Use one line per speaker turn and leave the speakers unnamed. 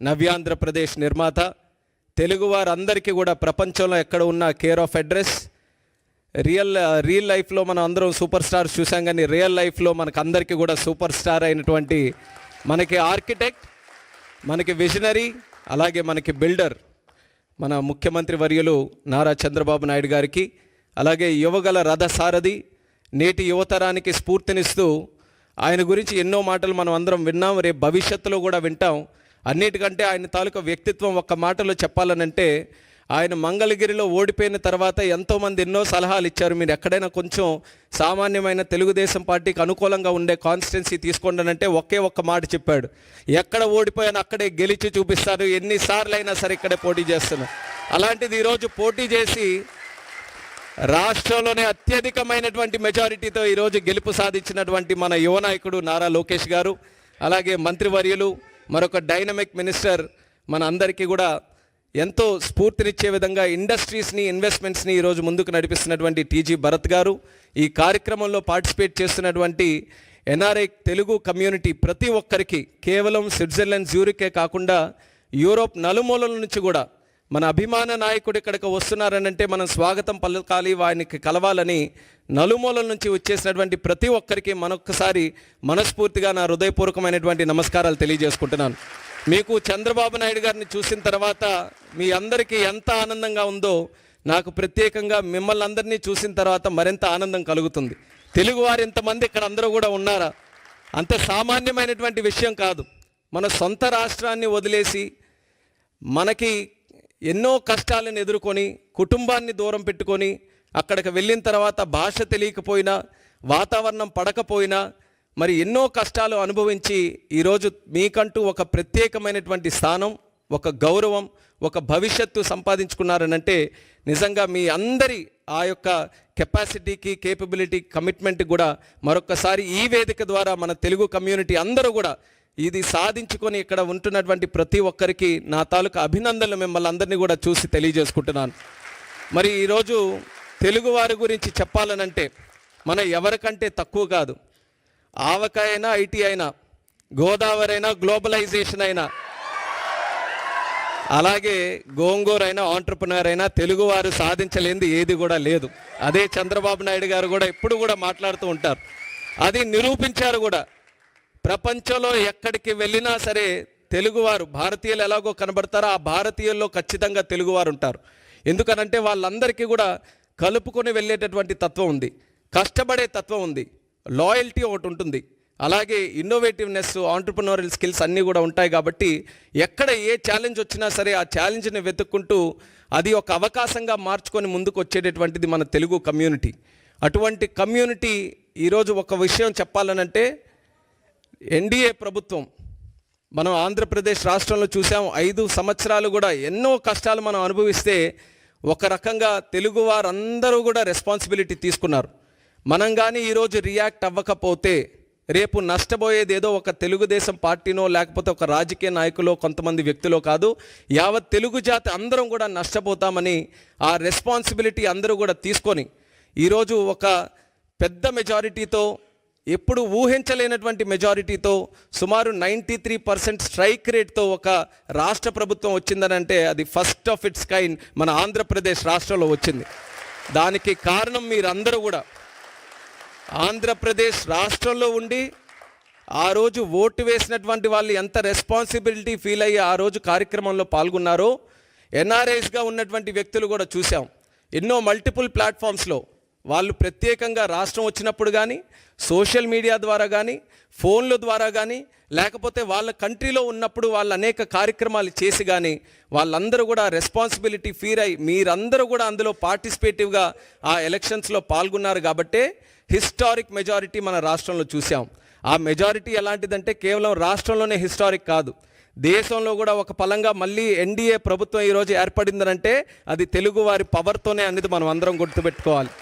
నవ్యాంధ్రప్రదేశ్ నిర్మాత, తెలుగువారందరికీ కూడా ప్రపంచంలో ఎక్కడ ఉన్న కేర్ ఆఫ్ అడ్రస్. రియల్ లైఫ్లో మనం అందరం సూపర్ స్టార్స్ చూసాం, కానీ రియల్ లైఫ్లో మనకు అందరికీ కూడా సూపర్ స్టార్ అయినటువంటి మనకి ఆర్కిటెక్ట్, మనకి విజనరీ, అలాగే మనకి బిల్డర్ మన ముఖ్యమంత్రి వర్యులు నారా చంద్రబాబు నాయుడు గారికి, అలాగే యువగల రథసారథి, నేటి యువతరానికి స్ఫూర్తినిస్తూ ఆయన గురించి ఎన్నో మాటలు మనం అందరం విన్నాం, రేపు భవిష్యత్తులో కూడా వింటాం. అన్నిటికంటే ఆయన తాలూకా వ్యక్తిత్వం ఒక్క మాటలో చెప్పాలనంటే, ఆయన మంగళగిరిలో ఓడిపోయిన తర్వాత ఎంతోమంది ఎన్నో సలహాలు ఇచ్చారు, మీరు ఎక్కడైనా కొంచెం సామాన్యమైన తెలుగుదేశం పార్టీకి అనుకూలంగా ఉండే కాన్స్టిట్యున్సీ తీసుకోండి అంటే ఒకే ఒక్క మాట చెప్పాడు, ఎక్కడ ఓడిపోయాను అక్కడే గెలిచి చూపిస్తాను, ఎన్నిసార్లు అయినా సరే ఇక్కడే పోటీ చేస్తాను. అలాంటిది ఈరోజు పోటీ చేసి రాష్ట్రంలోనే అత్యధికమైనటువంటి మెజారిటీతో ఈరోజు గెలుపు సాధించినటువంటి మన యువ నాయకుడు నారా లోకేష్ గారు, అలాగే మంత్రివర్యులు, మరొక డైనమిక్ మినిస్టర్, మన అందరికీ కూడా ఎంతో స్ఫూర్తినిచ్చే విధంగా ఇండస్ట్రీస్ని, ఇన్వెస్ట్మెంట్స్ని ఈరోజు ముందుకు నడిపిస్తున్నటువంటి టీజీ భరత్ గారు, ఈ కార్యక్రమంలో పార్టిసిపేట్ చేస్తున్నటువంటి ఎన్ఆర్ఐ తెలుగు కమ్యూనిటీ ప్రతి ఒక్కరికి, కేవలం స్విట్జర్లాండ్ జ్యూరికే కాకుండా యూరోప్ నలుమూలల నుంచి కూడా మన అభిమాన నాయకుడు ఇక్కడికి వస్తున్నారనంటే మనం స్వాగతం పలకాలి, ఆయనకి కలవాలని నలుమూలల నుంచి వచ్చేసినటువంటి ప్రతి ఒక్కరికి మరొక్కసారి మనస్ఫూర్తిగా నా హృదయపూర్వకమైనటువంటి నమస్కారాలు తెలియజేసుకుంటున్నాను. మీకు చంద్రబాబు నాయుడు గారిని చూసిన తర్వాత మీ అందరికీ ఎంత ఆనందంగా ఉందో నాకు ప్రత్యేకంగా మిమ్మల్ని అందరినీ చూసిన తర్వాత మరింత ఆనందం కలుగుతుంది. తెలుగువారు ఇంతమంది ఇక్కడ అందరూ కూడా ఉన్నారా, అంత సామాన్యమైనటువంటి విషయం కాదు. మన సొంత రాష్ట్రాన్ని వదిలేసి మనకి ఎన్నో కష్టాలను ఎదుర్కొని కుటుంబాన్ని దూరం పెట్టుకొని అక్కడికి వెళ్ళిన తర్వాత భాష తెలియకపోయినా, వాతావరణం పడకపోయినా, మరి ఎన్నో కష్టాలు అనుభవించి ఈరోజు మీకంటూ ఒక ప్రత్యేకమైనటువంటి స్థానం, ఒక గౌరవం, ఒక భవిష్యత్తు సంపాదించుకున్నారనంటే నిజంగా మీ అందరి ఆ యొక్క కెపాసిటీకి, కేపబిలిటీ, కమిట్మెంట్కి కూడా మరొకసారి ఈ వేదిక ద్వారా మన తెలుగు కమ్యూనిటీ అందరూ కూడా ఇది సాధించుకొని ఇక్కడ ఉంటున్నటువంటి ప్రతి ఒక్కరికి నా తాలూకా అభినందనలు మిమ్మల్ని అందరినీ కూడా చూసి తెలియజేసుకుంటున్నాను. మరి ఈరోజు తెలుగువారి గురించి చెప్పాలనంటే మన ఎవరికంటే తక్కువ కాదు. ఆవకాయ అయినా, ఐటీ అయినా, గోదావరి అయినా, గ్లోబలైజేషన్ అయినా, అలాగే గోంగూర అయినా, ఆంటర్ప్రినర్ అయినా తెలుగువారు సాధించలేనిది ఏది కూడా లేదు. అదే చంద్రబాబు నాయుడు గారు కూడా ఎప్పుడు కూడా మాట్లాడుతూ ఉంటారు, అది నిరూపించారు కూడా. ప్రపంచంలో ఎక్కడికి వెళ్ళినా సరే తెలుగువారు, భారతీయులు ఎలాగో కనబడతారో ఆ భారతీయుల్లో ఖచ్చితంగా తెలుగువారు ఉంటారు. ఎందుకనంటే వాళ్ళందరికీ కూడా కలుపుకొని వెళ్ళేటటువంటి తత్వం ఉంది, కష్టపడే తత్వం ఉంది, లాయల్టీ ఒకటి ఉంటుంది, అలాగే ఇన్నోవేటివ్నెస్, ఆంటర్ప్రినోరియల్ స్కిల్స్ అన్నీ కూడా ఉంటాయి. కాబట్టి ఎక్కడ ఏ ఛాలెంజ్ వచ్చినా సరే ఆ ఛాలెంజ్ని వెతుక్కుంటూ అది ఒక అవకాశంగా మార్చుకొని ముందుకు వచ్చేటటువంటిది మన తెలుగు కమ్యూనిటీ. అటువంటి కమ్యూనిటీ ఈరోజు ఒక విషయం చెప్పాలనంటే, ఎన్డీఏ ప్రభుత్వం మనం ఆంధ్రప్రదేశ్ రాష్ట్రంలో చూసాం, 5 సంవత్సరాలు కూడా ఎన్నో కష్టాలు మనం అనుభవిస్తే ఒక రకంగా తెలుగువారందరూ కూడా రెస్పాన్సిబిలిటీ తీసుకున్నారు. మనం కానీ ఈరోజు రియాక్ట్ అవ్వకపోతే రేపు నష్టపోయేది ఏదో ఒక తెలుగుదేశం పార్టీనో లేకపోతే ఒక రాజకీయ నాయకులో, కొంతమంది వ్యక్తులో కాదు, యావత్ తెలుగు జాతి అందరం కూడా నష్టపోతామని ఆ రెస్పాన్సిబిలిటీ అందరూ కూడా తీసుకొని ఈరోజు ఒక పెద్ద మెజారిటీతో, ఎప్పుడు ఊహించలేనటువంటి మెజారిటీతో, సుమారు 93% స్ట్రైక్ రేట్తో ఒక రాష్ట్ర ప్రభుత్వం వచ్చిందనంటే అది ఫస్ట్ ఆఫ్ ఇట్స్ కైండ్ మన ఆంధ్రప్రదేశ్ రాష్ట్రంలో వచ్చింది. దానికి కారణం మీరందరూ కూడా ఆంధ్రప్రదేశ్ రాష్ట్రంలో ఉండి ఆ రోజు ఓటు వేసినటువంటి వాళ్ళు ఎంత రెస్పాన్సిబిలిటీ ఫీల్ అయ్యి ఆ రోజు కార్యక్రమంలో పాల్గొన్నారో ఎన్ఆర్ఐస్గా ఉన్నటువంటి వ్యక్తులు కూడా చూసాం. ఎన్నో మల్టిపుల్ ప్లాట్ఫామ్స్లో వాళ్ళు ప్రత్యేకంగా రాష్ట్రం వచ్చినప్పుడు కానీ, సోషల్ మీడియా ద్వారా కానీ, ఫోన్ల ద్వారా కానీ, లేకపోతే వాళ్ళ కంట్రీలో ఉన్నప్పుడు వాళ్ళు అనేక కార్యక్రమాలు చేసి కానీ వాళ్ళందరూ కూడా రెస్పాన్సిబిలిటీ ఫీల్ అయ్యి మీరందరూ కూడా అందులో పార్టిసిపేటివ్గా ఆ ఎలక్షన్స్లో పాల్గొన్నారు. కాబట్టే హిస్టారిక్ మెజారిటీ మన రాష్ట్రంలో చూసాం. ఆ మెజారిటీ ఎలాంటిదంటే కేవలం రాష్ట్రంలోనే హిస్టారిక్ కాదు, దేశంలో కూడా ఒక పలంగా మళ్ళీ ఎన్డీఏ ప్రభుత్వం ఈరోజు ఏర్పడిందనంటే అది తెలుగువారి పవర్తోనే అనేది మనం అందరం గుర్తుపెట్టుకోవాలి.